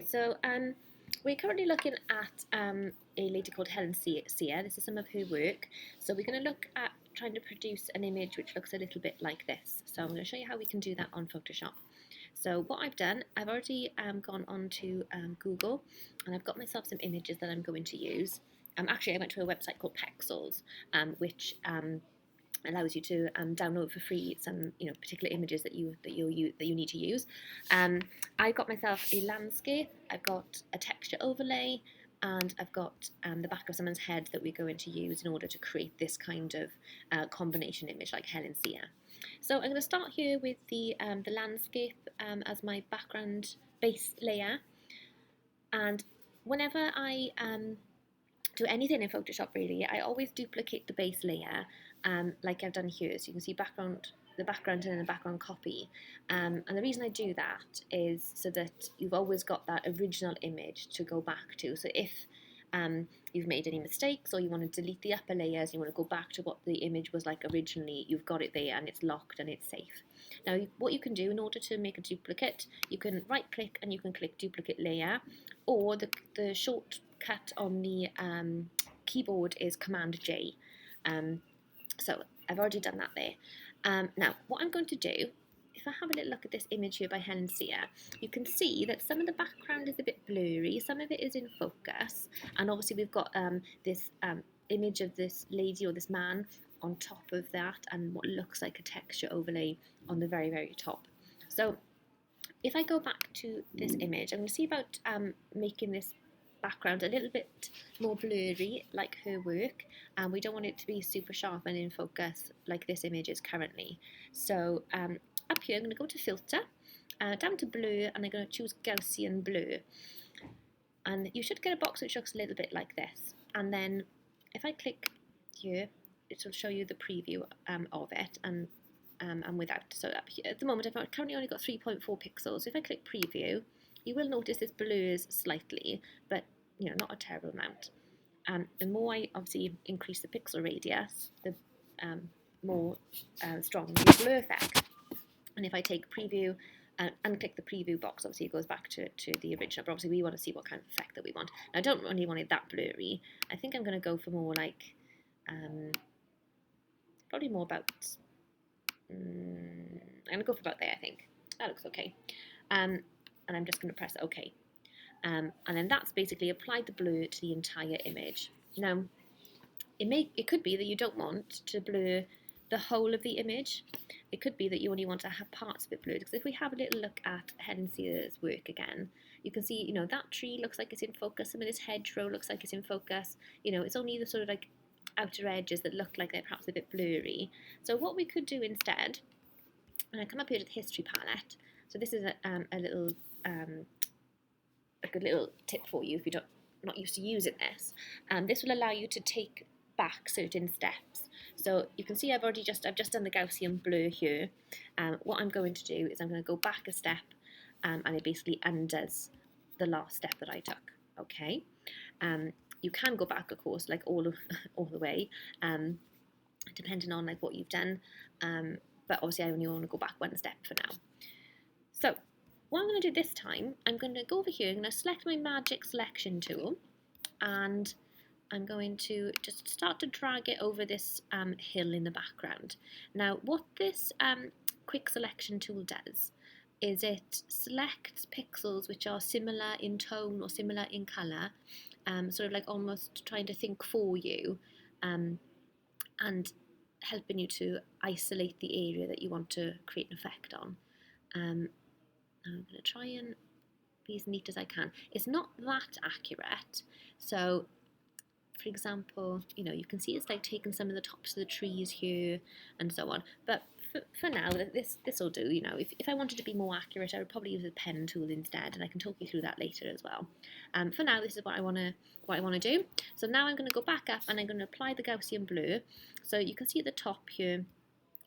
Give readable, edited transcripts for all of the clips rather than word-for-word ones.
So we're currently looking at a lady called Helen Sear. This is some of her work. So we're going to look at trying to produce an image which looks a little bit like this. So I'm going to show you how we can do that on Photoshop. So what I've done, I've already gone on to Google, and I've got myself some images that I'm going to use. Actually, I went to a website called Pexels, which allows you to download for free some particular images that you need to use. I got myself a landscape, I've got a texture overlay, and I've got the back of someone's head that we're going to use in order to create this kind of combination image like Helen Sear. So I'm going to start here with the landscape as my background base layer, and whenever I do anything in Photoshop really, I always duplicate the base layer like I've done here. So you can see the background and the background copy. And the reason I do that is so that you've always got that original image to go back to. So if you've made any mistakes or you want to delete the upper layers, you want to go back to what the image was like originally, you've got it there and it's locked and it's safe. Now what you can do in order to make a duplicate, you can right click and you can click duplicate layer, or the shortcut on the keyboard is Command J. So I've already done that there. Now what I'm going to do, if I have a little look at this image here by Helen Sear, you can see that some of the background is a bit blurry, some of it is in focus, and obviously we've got this image of this lady or this man on top of that, and what looks like a texture overlay on the very, very top. So if I go back to this image, I'm going to see about making this background a little bit more blurry like her work, and we don't want it to be super sharp and in focus like this image is currently. So up here I'm going to go to filter, down to blur, and I'm going to choose Gaussian Blur, and you should get a box which looks a little bit like this. And then if I click here, it will show you the preview of it and without. So up here, at the moment I've currently only got 3.4 pixels. If I click preview, you will notice this blurs slightly, but not a terrible amount. The more I obviously increase the pixel radius, the more strong the blur effect. And if I take preview and click the preview box, obviously it goes back to the original, but obviously we want to see what kind of effect that we want. Now, I don't really want it that blurry. I think I'm going to go for more like, probably more about, I'm going to go for about there, I think. That looks okay. And I'm just going to press OK. And then that's basically applied the blur to the entire image. Now, it could be that you don't want to blur the whole of the image. It could be that you only want to have parts of it blurred. Because if we have a little look at Helen Sear's work again, you can see, that tree looks like it's in focus. Some of this hedgerow looks like it's in focus. It's only the sort of like outer edges that look like they're perhaps a bit blurry. So what we could do instead, and I come up here to the history palette. So this is a little like a little tip for you if you're not used to using this. This will allow you to take back certain steps. So you can see I've just done the Gaussian blur here. What I'm going to do is I'm going to go back a step, and it basically undoes the last step that I took. Okay. You can go back, of course, like all the way, depending on like what you've done. But obviously I only want to go back one step for now. So what I'm going to do this time, I'm going to go over here, I'm going to select my magic selection tool, and I'm going to just start to drag it over this hill in the background. Now what this quick selection tool does is it selects pixels which are similar in tone or similar in colour, sort of like almost trying to think for you, and helping you to isolate the area that you want to create an effect on. I'm going to try and be as neat as I can. It's not that accurate, so for example, you can see it's like taking some of the tops of the trees here and so on, but for now this will do. If I wanted to be more accurate, I would probably use a pen tool instead, and I can talk you through that later as well. For now, this is what I want to do. So now I'm going to go back up and I'm going to apply the Gaussian blur. So you can see at the top here,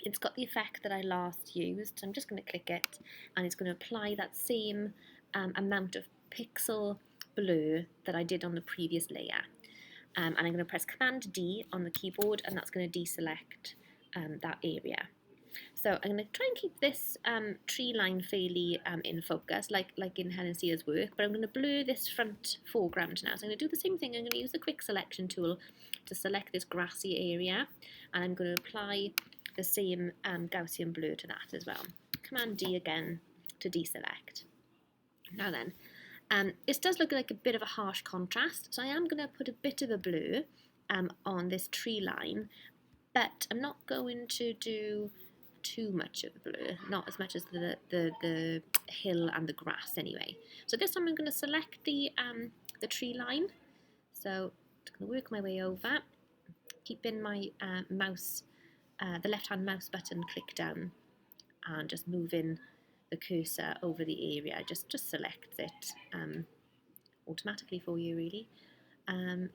it's got the effect that I last used. So I'm just going to click it, and it's going to apply that same amount of pixel blur that I did on the previous layer. And I'm going to press Command D on the keyboard, and that's going to deselect that area. So I'm going to try and keep this tree line fairly in focus, like in Helen Sear's work, but I'm going to blur this front foreground now. So I'm going to do the same thing. I'm going to use the quick selection tool to select this grassy area, and I'm going to apply the same Gaussian blur to that as well. Command D again to deselect. Now then, this does look like a bit of a harsh contrast, so I am going to put a bit of a blur on this tree line, but I'm not going to do too much of a blur, not as much as the hill and the grass anyway. So this time I'm going to select the tree line. So I'm going to work my way over, keeping my mouse, the left-hand mouse button click down, and just moving the cursor over the area. Just selects it automatically for you, really. There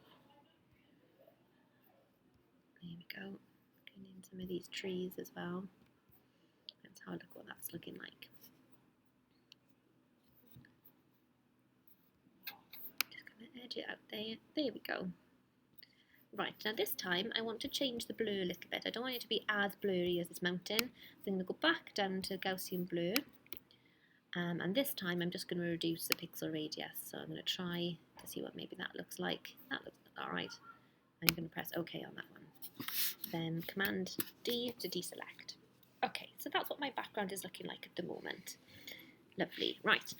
we go. Getting in some of these trees as well. Let's have a look what that's looking like. Just going to edge it out there. There we go. Right, now this time I want to change the blur a little bit. I don't want it to be as blurry as this mountain. So I'm going to go back down to Gaussian Blur. And this time I'm just going to reduce the pixel radius. So I'm going to try to see what maybe that looks like. That looks alright. I'm going to press OK on that one. Then Command D to deselect. Okay, so that's what my background is looking like at the moment. Lovely. Right.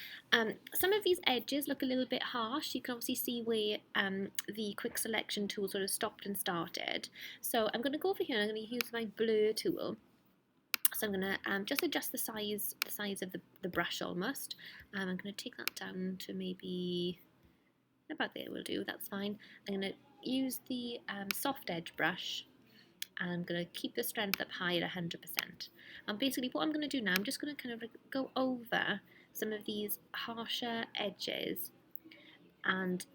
Some of these edges look a little bit harsh. You can obviously see where the quick selection tool sort of stopped and started. So I'm going to go over here and I'm going to use my blur tool. So I'm going to just adjust the size of the brush almost. I'm going to take that down to maybe about there will do. That's fine. I'm going to use the soft edge brush. And I'm going to keep the strength up high at 100%. And basically what I'm going to do now, I'm just going to kind of go over some of these harsher edges, and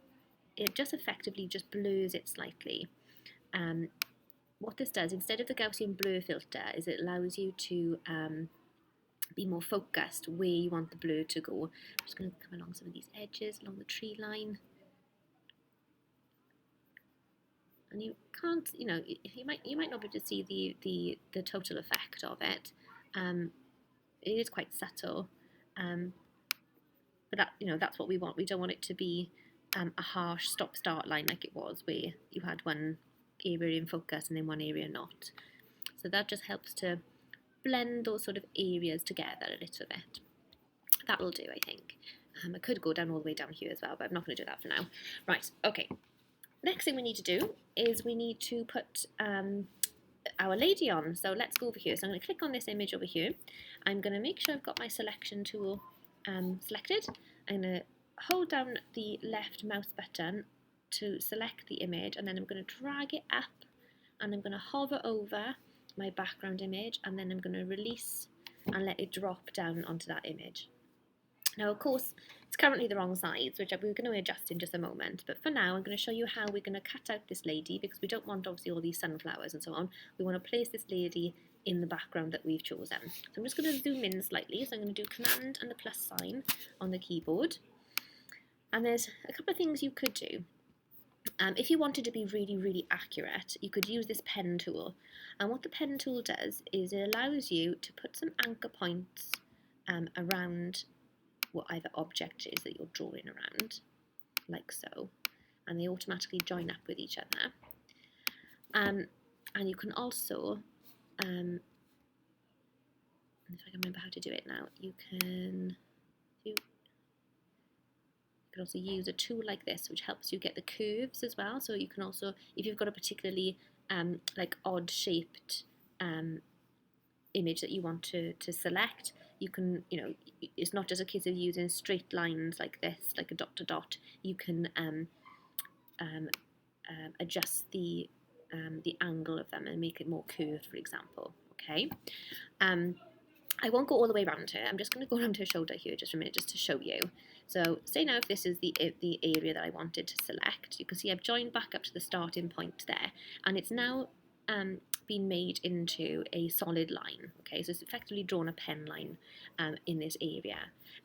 it just effectively just blurs it slightly. What this does, instead of the Gaussian blur filter, is it allows you to be more focused where you want the blur to go. I'm just going to come along some of these edges, along the tree line. And you can't, you know, you might not be able to see the total effect of it. It is quite subtle, but that, you know, that's what we want. We don't want it to be a harsh stop-start line like it was, where you had one area in focus and then one area not. So that just helps to blend those sort of areas together a little bit. That will do, I think. I could go down all the way down here as well, but I'm not going to do that for now. Right, okay. Next thing we need to do is we need to put our lady on. So let's go over here. So I'm going to click on this image over here. I'm going to make sure I've got my selection tool selected. I'm going to hold down the left mouse button to select the image, and then I'm going to drag it up, and I'm going to hover over my background image, and then I'm going to release and let it drop down onto that image. Now, of course, it's currently the wrong size, which we're going to adjust in just a moment. But for now, I'm going to show you how we're going to cut out this lady, because we don't want, obviously, all these sunflowers and so on. We want to place this lady in the background that we've chosen. So I'm just going to zoom in slightly. So I'm going to do Command and the plus sign on the keyboard. And there's a couple of things you could do. If you wanted to be really, really accurate, you could use this pen tool. And what the pen tool does is it allows you to put some anchor points around whatever object it is that you're drawing around, like so, and they automatically join up with each other. And you can also, if I can remember how to do it now, you can also use a tool like this, which helps you get the curves as well. So you can also, if you've got a particularly like odd shaped image that you want to select, you can, you know, it's not just a case of using straight lines like this, like a dot to dot. You can adjust the angle of them and make it more curved, for example. Okay. I won't go all the way around her. I'm just going to go around her shoulder here just for a minute, just to show you. So say now if this is the area that I wanted to select, you can see I've joined back up to the starting point there, and it's now been made into a solid line. Okay, so it's effectively drawn a pen line in this area.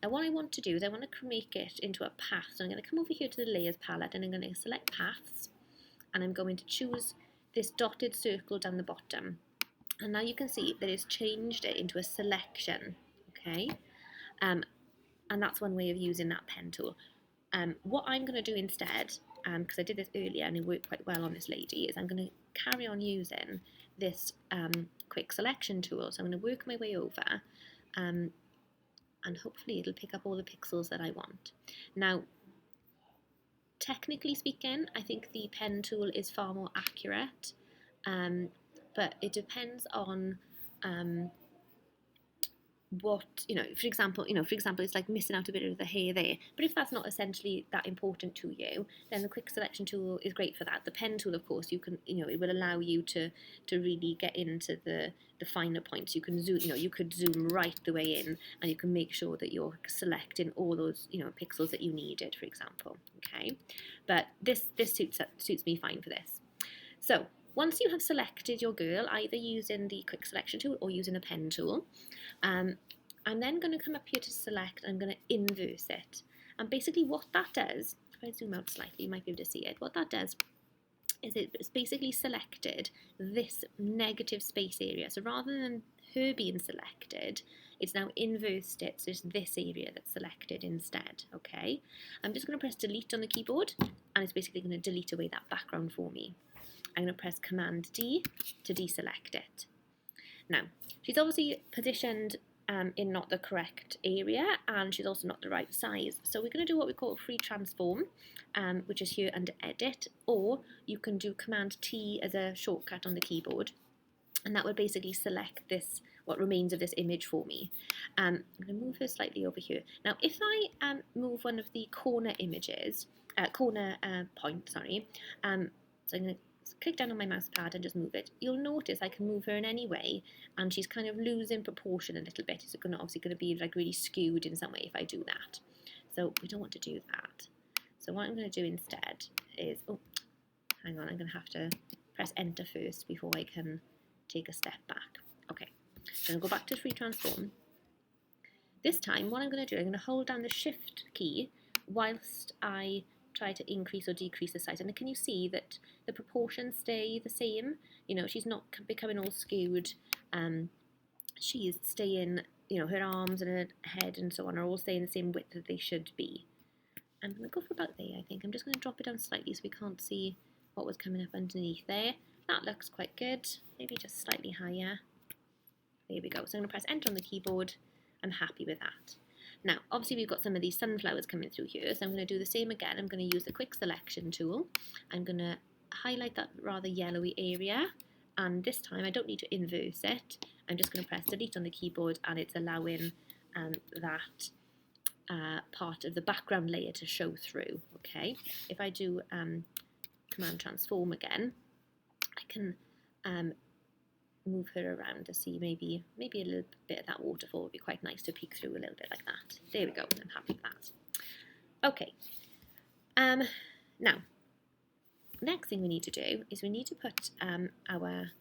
Now what I want to do is I want to make it into a path. So I'm going to come over here to the layers palette, and I'm going to select paths, and I'm going to choose this dotted circle down the bottom. And now you can see that it's changed it into a selection, okay? And that's one way of using that pen tool. What I'm going to do instead, because I did this earlier and it worked quite well on this lady, is I'm going to carry on using this quick selection tool. So I'm going to work my way over and hopefully it'll pick up all the pixels that I want. Now, technically speaking, I think the pen tool is far more accurate, but it depends on what, for example, it's like missing out a bit of the hair there. But if that's not essentially that important to you, then the quick selection tool is great for that. The pen tool, of course, you can, it will allow you to really get into the finer points. You can zoom, you could zoom right the way in, and you can make sure that you're selecting all those, pixels that you needed, for example. Okay, but this suits me fine for this. So once you have selected your girl, either using the quick selection tool or using a pen tool, I'm then going to come up here to select. I'm going to inverse it. And basically what that does, if I zoom out slightly, you might be able to see it. What that does is it's basically selected this negative space area. So rather than her being selected, it's now inversed it, so it's this area that's selected instead, okay? I'm just going to press delete on the keyboard, and it's basically going to delete away that background for me. I'm going to press Command D to deselect it. Now, she's obviously positioned in not the correct area, and she's also not the right size. So we're going to do what we call free transform, which is here under Edit, or you can do Command T as a shortcut on the keyboard, and that would basically select this, what remains of this image for me. I'm going to move her slightly over here. Now, if I move one of the corner images, point, sorry, so I'm going to click down on my mouse pad and just move it. You'll notice I can move her in any way, and she's kind of losing proportion a little bit. It's obviously going to be like really skewed in some way if I do that. So we don't want to do that. So what I'm going to do instead is, oh, hang on, I'm going to have to press Enter first before I can take a step back. Okay, so I'm going to go back to free transform. This time, what I'm going to do, I'm going to hold down the Shift key whilst I try to increase or decrease the size. And can you see that the proportions stay the same? She's not becoming all skewed. She's staying, her arms and her head and so on are all staying the same width that they should be. I'm going to go for about there, I think. I'm just going to drop it down slightly so we can't see what was coming up underneath there. That looks quite good. Maybe just slightly higher. There we go. So I'm going to press Enter on the keyboard. I'm happy with that. Now, obviously we've got some of these sunflowers coming through here, so I'm going to do the same again. I'm going to use the quick selection tool. I'm going to highlight that rather yellowy area, and this time I don't need to inverse it. I'm just going to press delete on the keyboard, and it's allowing that part of the background layer to show through. Okay, if I do Command Transform again, I can move her around to see maybe a little bit of that waterfall would be quite nice to peek through a little bit like that. There we go, I'm happy with that. Okay, now, next thing we need to do is we need to put our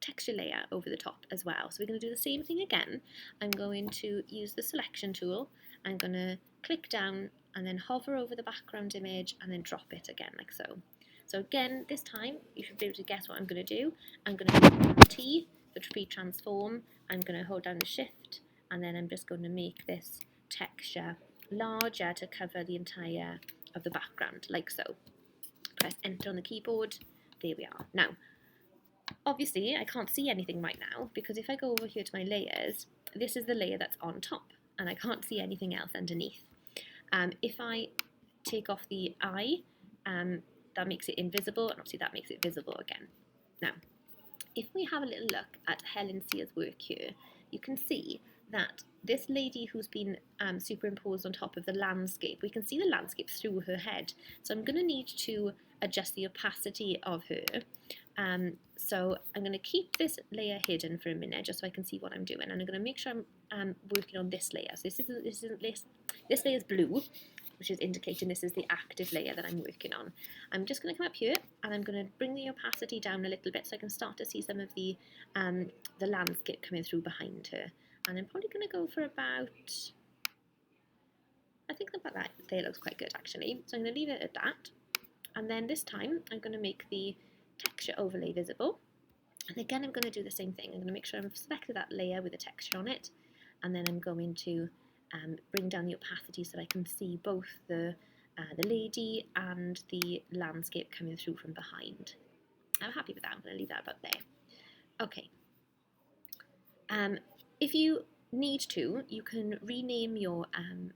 texture layer over the top as well. So we're going to do the same thing again. I'm going to use the selection tool. I'm going to click down and then hover over the background image and then drop it again like so. So again, this time, you should be able to guess what I'm going to do. I'm going to hold T for free transform. I'm going to hold down the Shift, and then I'm just going to make this texture larger to cover the entire of the background, like so. Press Enter on the keyboard. There we are. Now, obviously, I can't see anything right now, because if I go over here to my layers, this is the layer that's on top, and I can't see anything else underneath. If I take off the eye, that makes it invisible, and obviously that makes it visible again. Now, if we have a little look at Helen Sear's work here, you can see that this lady who's been superimposed on top of the landscape, we can see the landscape through her head. So I'm going to need to adjust the opacity of her. So I'm going to keep this layer hidden for a minute just so I can see what I'm doing, and I'm going to make sure I'm working on this layer. So this layer is blue, which is indicating this is the active layer that I'm working on. I'm just going to come up here and I'm going to bring the opacity down a little bit so I can start to see some of the landscape coming through behind her. And I'm probably going to go for about, I think about that there looks quite good actually. So I'm going to leave it at that. And then this time I'm going to make the texture overlay visible. And again, I'm going to do the same thing. I'm going to make sure I've selected that layer with a texture on it, and then I'm going to bring down the opacity so that I can see both the lady and the landscape coming through from behind. I'm happy with that. I'm going to leave that about there. Okay. If you need to, you can rename your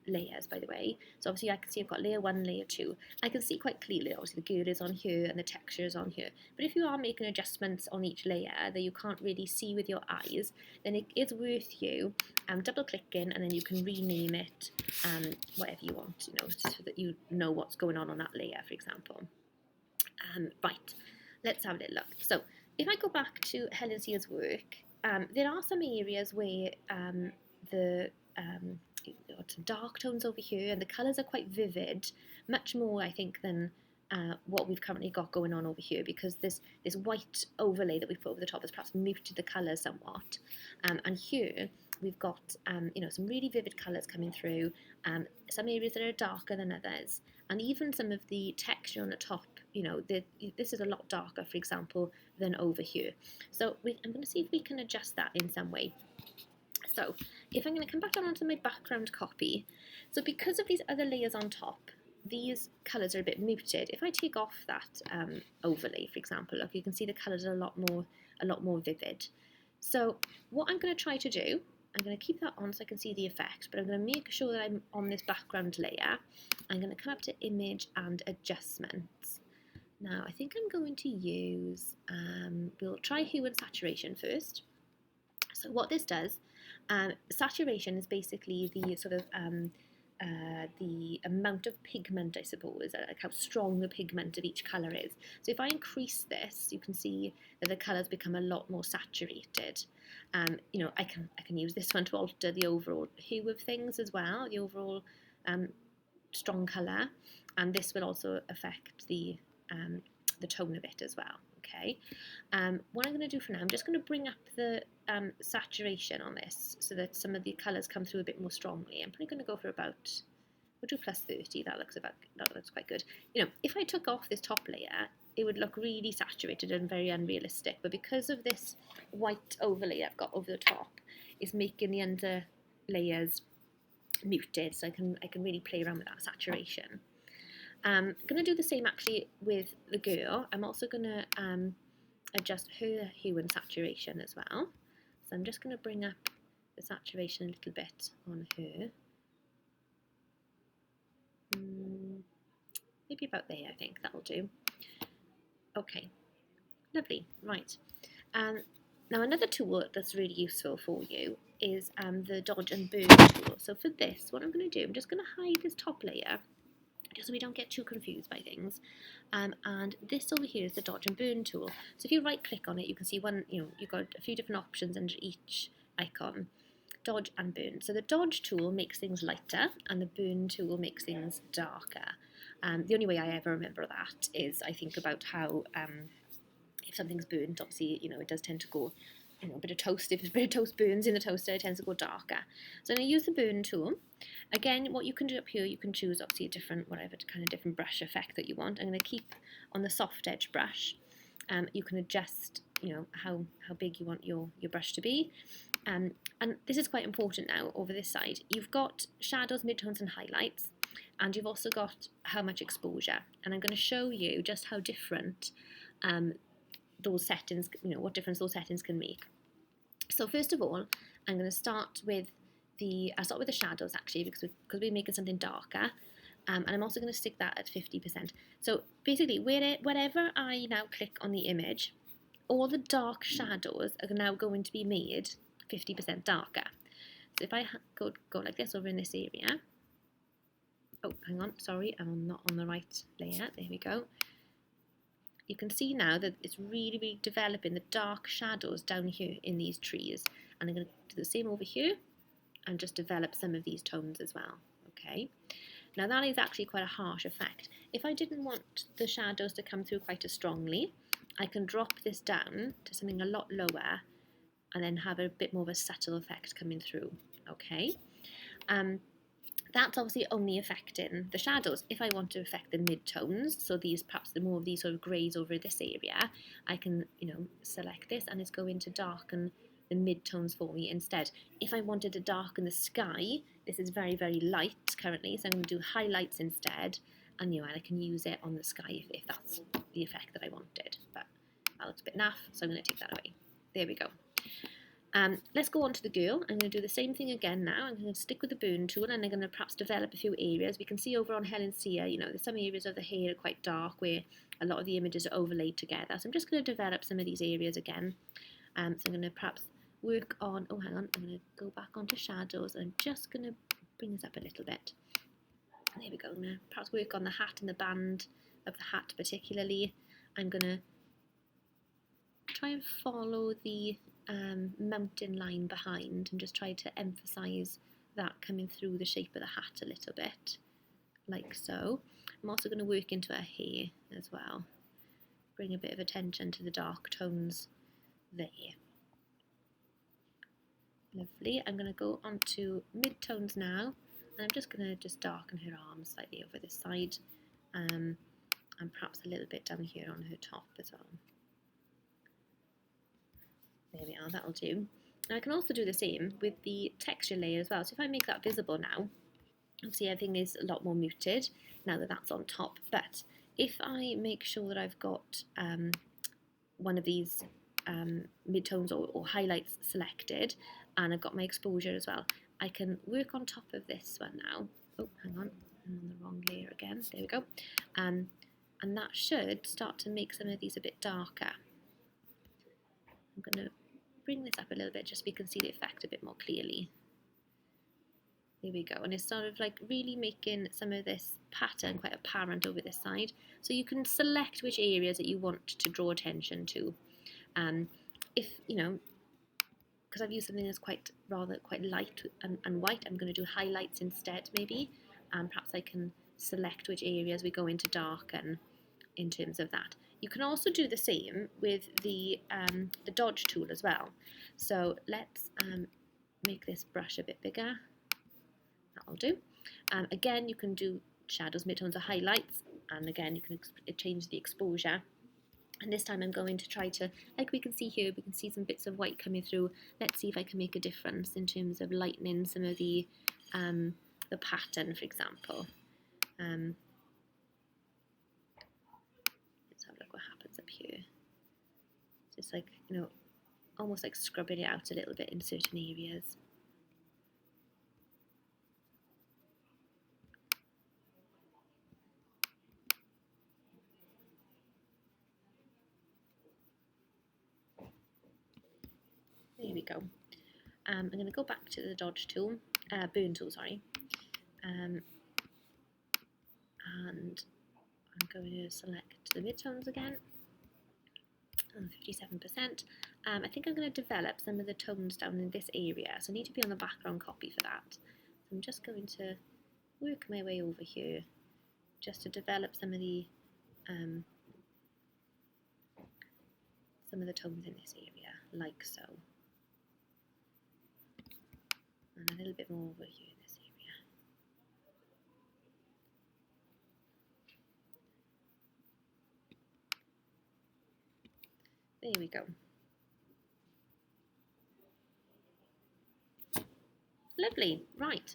layers, by the way. So obviously I can see I've got layer 1, layer 2. I can see quite clearly, obviously the gear is on here and the texture is on here. But if you are making adjustments on each layer that you can't really see with your eyes, then it is worth you double clicking, and then you can rename it whatever you want, so that you know what's going on that layer, for example. Right, let's have a little look. So if I go back to Helen Sear's work, there are some areas where some dark tones over here, and the colours are quite vivid, much more, I think, than what we've currently got going on over here, because this white overlay that we put over the top has perhaps muted the colours somewhat. And here we've got some really vivid colours coming through, some areas that are darker than others, and even some of the texture on the top, this is a lot darker, for example, than over here. So I'm going to see if we can adjust that in some way. So if I'm going to come back down onto my background copy, so because of these other layers on top, these colours are a bit muted. If I take off that overlay, for example, look, you can see the colours are a lot more vivid. So what I'm going to try to do, I'm going to keep that on so I can see the effect, but I'm going to make sure that I'm on this background layer. I'm going to come up to Image and Adjustments. Now I think I'm going to use, we'll try Hue and Saturation first. So what this does, saturation is basically the sort of the amount of pigment, I suppose, like how strong the pigment of each colour is. So if I increase this, you can see that the colours become a lot more saturated. I can use this one to alter the overall hue of things as well, the overall strong colour, and this will also affect the tone of it as well. Okay, what I'm going to do for now, I'm just going to bring up the saturation on this so that some of the colours come through a bit more strongly. I'm probably going to go for about, we'll do plus 30, that looks quite good. If I took off this top layer, it would look really saturated and very unrealistic, but because of this white overlay I've got over the top, it's making the under layers muted, so I can really play around with that saturation. I'm going to do the same actually with the girl. I'm also going to adjust her hue and saturation as well. So I'm just going to bring up the saturation a little bit on her. Maybe about there, I think that'll do. Okay, lovely, right. Now another tool that's really useful for you is the Dodge and Burn tool. So for this, what I'm going to do, I'm just going to hide this top layer, just so we don't get too confused by things. And this over here is the Dodge and Burn tool. So if you right click on it, you can see you've got a few different options under each icon. Dodge and Burn. So the Dodge tool makes things lighter and the Burn tool makes things darker. The only way I ever remember that is I think about how if something's burnt, obviously, it does tend to go, a bit of toast, if a bit of toast burns in the toaster, it tends to go darker. So I'm going to use the Burn tool. Again, what you can do up here, you can choose obviously a different brush effect that you want. I'm going to keep on the soft edge brush. You can adjust, how big you want your brush to be. And this is quite important now over this side. You've got shadows, midtones and highlights, and you've also got how much exposure. And I'm going to show you just how different those settings, what difference those settings can make. So first of all, I'm going to start with I'll start with the shadows actually, because we're making something darker, and I'm also going to stick that at 50%. So basically, wherever I now click on the image, all the dark shadows are now going to be made 50% darker. So if I go like this over in this area, oh, hang on, sorry, I'm not on the right layer, there we go. You can see now that it's really, really developing the dark shadows down here in these trees. And I'm going to do the same over here and just develop some of these tones as well. Okay. Now that is actually quite a harsh effect. If I didn't want the shadows to come through quite as strongly, I can drop this down to something a lot lower and then have a bit more of a subtle effect coming through. Okay. That's obviously only affecting the shadows. If I want to affect the mid-tones, so these perhaps the more of these sort of greys over this area, I can, select this and it's going to darken the mid-tones for me instead. If I wanted to darken the sky, this is very, very light currently, so I'm going to do highlights instead, and I can use it on the sky if that's the effect that I wanted. But that looks a bit naff, so I'm going to take that away. There we go. Let's go on to the girl. I'm going to do the same thing again now. I'm going to stick with the burn tool and I'm going to perhaps develop a few areas. We can see over on Helen Sear, there's some areas of the hair are quite dark where a lot of the images are overlaid together. So I'm just going to develop some of these areas again. So I'm going to perhaps work on, I'm going to go back onto shadows. I'm just going to bring this up a little bit. There we go. I'm going to perhaps work on the hat and the band of the hat particularly. I'm going to try and follow the mountain line behind and just try to emphasize that coming through the shape of the hat a little bit, like so. I'm also going to work into her hair as well, bring a bit of attention to the dark tones there. Lovely. I'm going to go on to mid-tones now, and I'm just going to darken her arms slightly over this side, and perhaps a little bit down here on her top as well. There we are, that'll do. And I can also do the same with the texture layer as well. So if I make that visible now, obviously everything is a lot more muted now that that's on top. But if I make sure that I've got one of these mid-tones or highlights selected, and I've got my exposure as well, I can work on top of this one now. Oh, hang on, I'm on the wrong layer again. There we go. And that should start to make some of these a bit darker. I'm going to bring this up a little bit just so we can see the effect a bit more clearly. There we go, and it's sort of like really making some of this pattern quite apparent over this side. So you can select which areas that you want to draw attention to. If, because I've used something that's quite light and white, I'm going to do highlights instead maybe, and perhaps I can select which areas we go into darken in terms of that. You can also do the same with the dodge tool as well. So let's make this brush a bit bigger. That'll do. Again, you can do shadows, midtones, or highlights, and again, you can change the exposure. And this time I'm going to try to, like we can see here, we can see some bits of white coming through. Let's see if I can make a difference in terms of lightening some of the pattern, for example. Let's have a look what happens up here. Just like, almost like scrubbing it out a little bit in certain areas. There we go. I'm going to go back to the dodge tool, burn tool, sorry. And I'm going to select the midtones again. 57%. I think I'm going to develop some of the tones down in this area, so I need to be on the background copy for that. So I'm just going to work my way over here just to develop some of the tones in this area, like so. And a little bit more over here in this area. There we go. Lovely, right.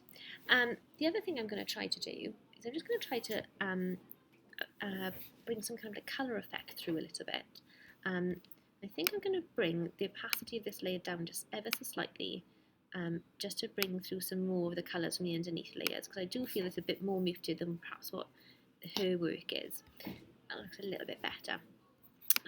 The other thing I'm going to try to do is I'm just going to try to bring some kind of like colour effect through a little bit. I think I'm going to bring the opacity of this layer down just ever so slightly, just to bring through some more of the colours from the underneath layers, because I do feel it's a bit more muted than perhaps what her work is. That looks a little bit better.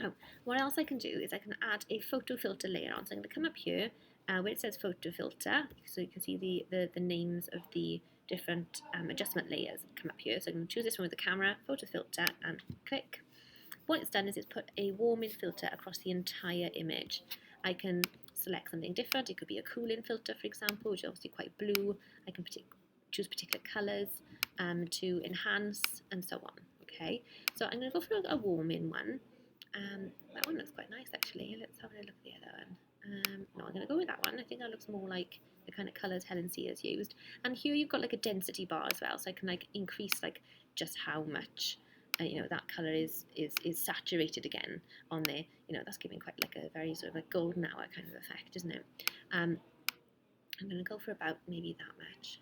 Oh, what else I can do is I can add a photo filter layer on. So I'm going to come up here where it says photo filter, so you can see the names of the different adjustment layers come up here. So I'm going to choose this one with the camera, photo filter, and click. What it's done is it's put a warming filter across the entire image. I can select something different. It could be a cooling filter, for example, which is obviously quite blue. I can choose particular colours to enhance and so on. Okay, so I'm going to go for a warming one. That one looks quite nice actually. Let's have a look at the other one. No, I'm going to go with that one. I think that looks more like the kind of colours Helen Sear has used. And here you've got like a density bar as well, so I can like increase like just how much that colour is saturated again on there. That's giving quite like a very sort of like golden hour kind of effect, isn't it? I'm going to go for about maybe that much.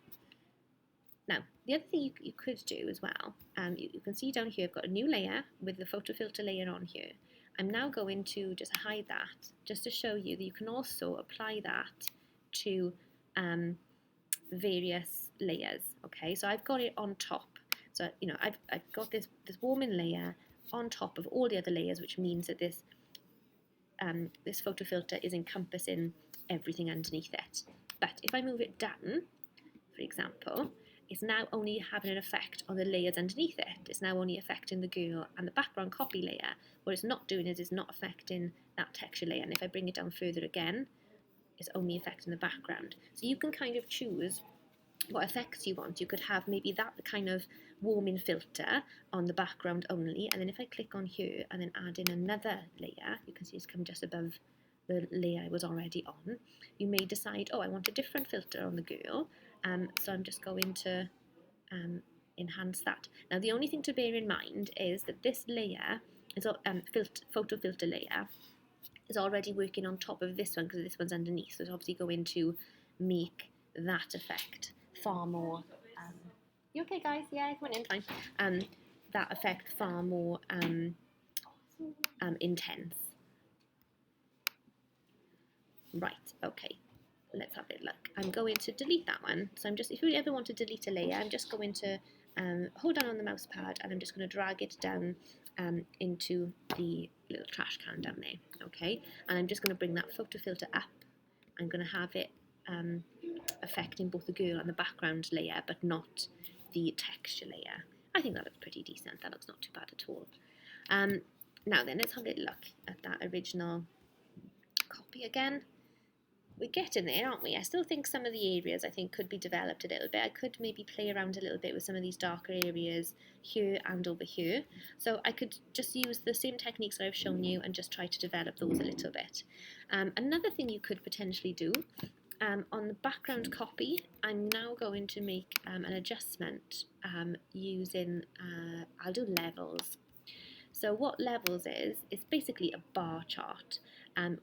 Now, the other thing you could do as well, you can see down here I've got a new layer with the photo filter layer on here. I'm now going to just hide that, just to show you that you can also apply that to various layers. Okay, so I've got it on top. So I've got this warming layer on top of all the other layers, which means that this photo filter is encompassing everything underneath it. But if I move it down, for example, it's now only having an effect on the layers underneath it. It's now only affecting the girl and the background copy layer. What it's not doing is it's not affecting that texture layer. And if I bring it down further again, it's only affecting the background. So you can kind of choose what effects you want. You could have maybe that kind of warming filter on the background only, and then if I click on here and then add in another layer, you can see it's come just above the layer I was already on. You may decide, oh, I want a different filter on the girl, so I'm just going to enhance that. Now the only thing to bear in mind is that this layer is photo filter layer is already working on top of this one because this one's underneath, so it's obviously going to make that effect far more you okay guys? Yeah, come on in, fine. That effect far more intense. Right, okay, let's have a look. I'm going to delete that one. So if you ever want to delete a layer, I'm just going to hold down on the mouse pad and I'm just going to drag it down into the little trash can down there, okay? And I'm just going to bring that photo filter up. I'm going to have it affecting both the girl and the background layer, but not the texture layer. I think that looks pretty decent. That looks not too bad at all. Now then, let's have a little look at that original copy again. We're getting there, aren't we? I still think some of the areas could be developed a little bit. I could maybe play around a little bit with some of these darker areas here and over here. So I could just use the same techniques that I've shown you and just try to develop those a little bit. Another thing you could potentially do, on the background copy, I'm now going to make an adjustment using, I'll do levels. So what levels is, it's basically a bar chart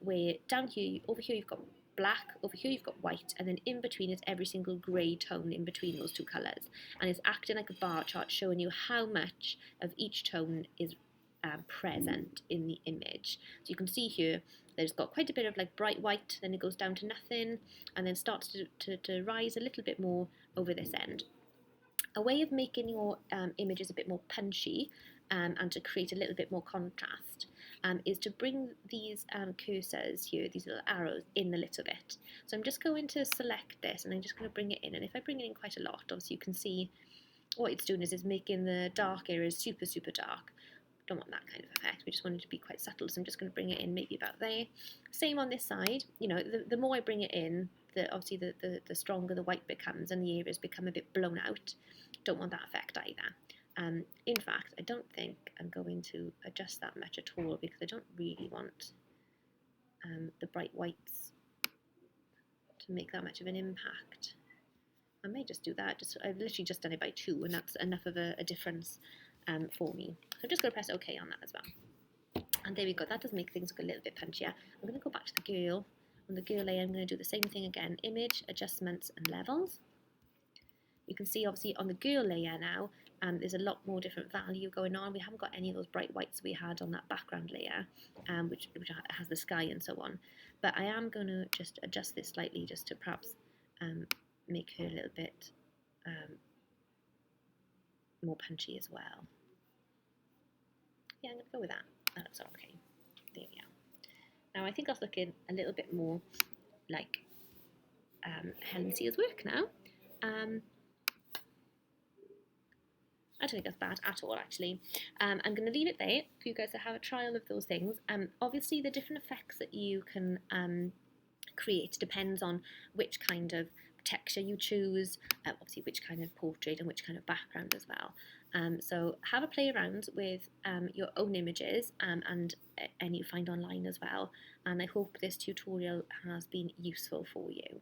where down here, over here you've got black, over here you've got white, and then in between is every single grey tone in between those two colours. And it's acting like a bar chart showing you how much of each tone is present in the image. So you can see here there's got quite a bit of like bright white, then it goes down to nothing, and then starts to rise a little bit more over this end. A way of making your images a bit more punchy and to create a little bit more contrast is to bring these cursors here, these little arrows, in a little bit. So I'm just going to select this and I'm just going to bring it in, and if I bring it in quite a lot, obviously you can see what it's doing is it's making the dark areas super, super dark. Don't want that kind of effect, we just want it to be quite subtle, so I'm just going to bring it in maybe about there. Same on this side, the more I bring it in, obviously the stronger the white becomes and the areas become a bit blown out. Don't want that effect either. In fact, I don't think I'm going to adjust that much at all because I don't really want the bright whites to make that much of an impact. I may just do that. I've literally just done it by 2 and that's enough of a difference for me. So I'm just going to press OK on that as well. And there we go. That does make things look a little bit punchier. I'm going to go back to the girl. On the girl layer, I'm going to do the same thing again. Image, adjustments and levels. You can see obviously on the girl layer now, there's a lot more different value going on. We haven't got any of those bright whites we had on that background layer, which has the sky and so on. But I am going to just adjust this slightly just to perhaps make her a little bit more punchy as well. Yeah, I'm going to go with that. That looks okay. There we are. Now I think I was looking a little bit more like Helen Sear's work now. I don't think that's bad at all, actually. I'm going to leave it there for you guys to have a trial of those things. Obviously, the different effects that you can create depends on which kind of texture you choose, obviously which kind of portrait and which kind of background as well. So have a play around with your own images and any you find online as well. And I hope this tutorial has been useful for you.